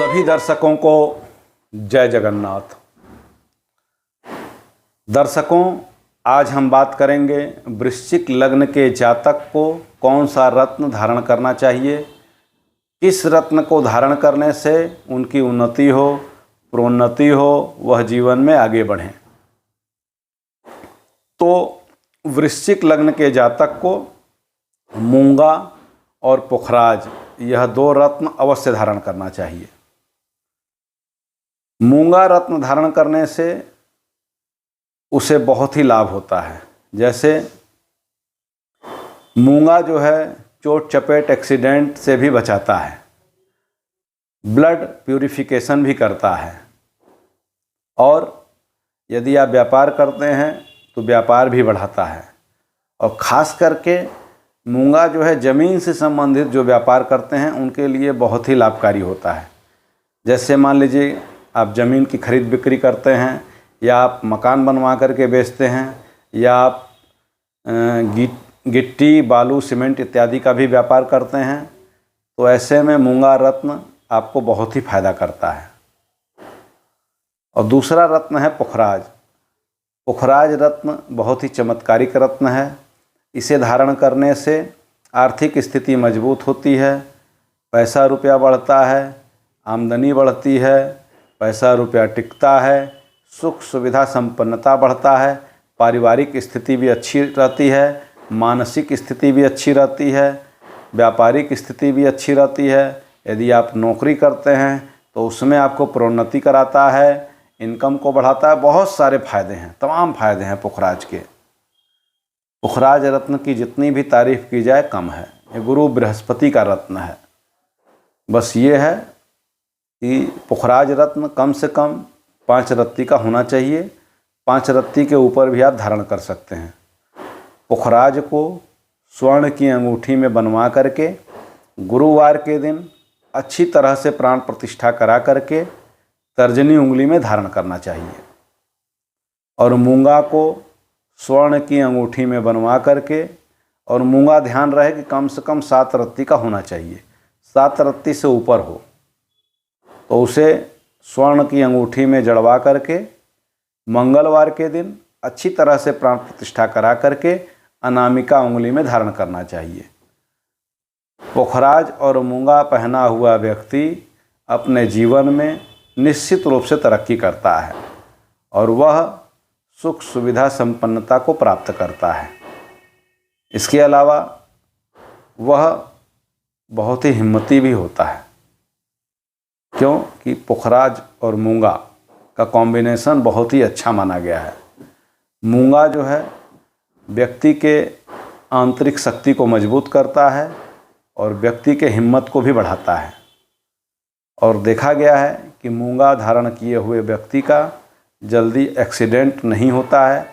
सभी दर्शकों को जय जगन्नाथ। दर्शकों, आज हम बात करेंगे वृश्चिक लग्न के जातक को कौन सा रत्न धारण करना चाहिए, किस रत्न को धारण करने से उनकी उन्नति हो, प्रोन्नति हो, वह जीवन में आगे बढ़ें। तो वृश्चिक लग्न के जातक को मूंगा और पुखराज, यह दो रत्न अवश्य धारण करना चाहिए। मूंगा रत्न धारण करने से उसे बहुत ही लाभ होता है। जैसे मूंगा जो है चोट चपेट एक्सीडेंट से भी बचाता है, ब्लड प्यूरिफिकेशन भी करता है, और यदि आप व्यापार करते हैं तो व्यापार भी बढ़ाता है। और ख़ास करके मूंगा जो है ज़मीन से संबंधित जो व्यापार करते हैं उनके लिए बहुत ही लाभकारी होता है। जैसे मान लीजिए आप ज़मीन की खरीद बिक्री करते हैं, या आप मकान बनवा करके बेचते हैं, या आप गिट्टी बालू सीमेंट इत्यादि का भी व्यापार करते हैं, तो ऐसे में मूंगा रत्न आपको बहुत ही फायदा करता है। और दूसरा रत्न है पुखराज। पुखराज रत्न बहुत ही चमत्कारिक रत्न है। इसे धारण करने से आर्थिक स्थिति मजबूत होती है, पैसा रुपया बढ़ता है, आमदनी बढ़ती है, पैसा रुपया टिकता है, सुख सुविधा संपन्नता बढ़ता है, पारिवारिक स्थिति भी अच्छी रहती है, मानसिक स्थिति भी अच्छी रहती है, व्यापारिक स्थिति भी अच्छी रहती है। यदि आप नौकरी करते हैं तो उसमें आपको प्रोन्नति कराता है, इनकम को बढ़ाता है। बहुत सारे फायदे हैं, तमाम फायदे हैं पुखराज के। पुखराज रत्न की जितनी भी तारीफ़ की जाए कम है। ये गुरु बृहस्पति का रत्न है। बस ये है कि पुखराज रत्न कम से कम 5 रत्ती का होना चाहिए। 5 रत्ती के ऊपर भी आप धारण कर सकते हैं। पुखराज को स्वर्ण की अंगूठी में बनवा करके गुरुवार के दिन अच्छी तरह से प्राण प्रतिष्ठा करा करके तर्जनी उंगली में धारण करना चाहिए। और मूंगा को स्वर्ण की अंगूठी में बनवा करके, और मूंगा ध्यान रहे कि कम से कम 7 रत्ती का होना चाहिए। 7 रत्ती से ऊपर हो तो उसे स्वर्ण की अंगूठी में जड़वा करके मंगलवार के दिन अच्छी तरह से प्राण प्रतिष्ठा करा करके अनामिका उंगली में धारण करना चाहिए। पुखराज और मूंगा पहना हुआ व्यक्ति अपने जीवन में निश्चित रूप से तरक्की करता है, और वह सुख सुविधा संपन्नता को प्राप्त करता है। इसके अलावा वह बहुत ही हिम्मती भी होता है, क्योंकि पुखराज और मूंगा का कॉम्बिनेशन बहुत ही अच्छा माना गया है। मूंगा जो है व्यक्ति के आंतरिक शक्ति को मजबूत करता है और व्यक्ति के हिम्मत को भी बढ़ाता है। और देखा गया है कि मूंगा धारण किए हुए व्यक्ति का जल्दी एक्सीडेंट नहीं होता है।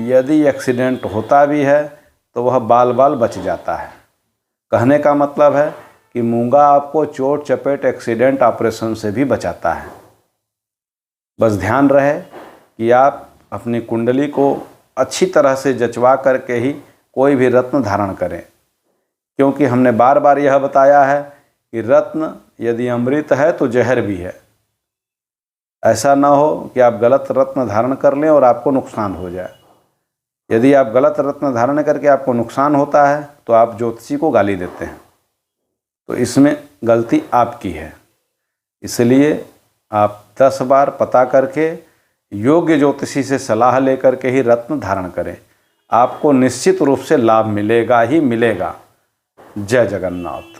यदि एक्सीडेंट होता भी है तो वह बाल बाल बच जाता है। कहने का मतलब है कि मूंगा आपको चोट चपेट एक्सीडेंट ऑपरेशन से भी बचाता है। बस ध्यान रहे कि आप अपनी कुंडली को अच्छी तरह से जचवा करके ही कोई भी रत्न धारण करें, क्योंकि हमने बार बार यह बताया है कि रत्न यदि अमृत है तो जहर भी है। ऐसा ना हो कि आप गलत रत्न धारण कर लें और आपको नुकसान हो जाए। यदि आप गलत रत्न धारण करके आपको नुकसान होता है तो आप ज्योतिषी को गाली देते हैं, तो इसमें गलती आपकी है। इसलिए आप 10 बार पता करके योग्य ज्योतिषी से सलाह लेकर के ही रत्न धारण करें। आपको निश्चित रूप से लाभ मिलेगा ही मिलेगा। जय जगन्नाथ।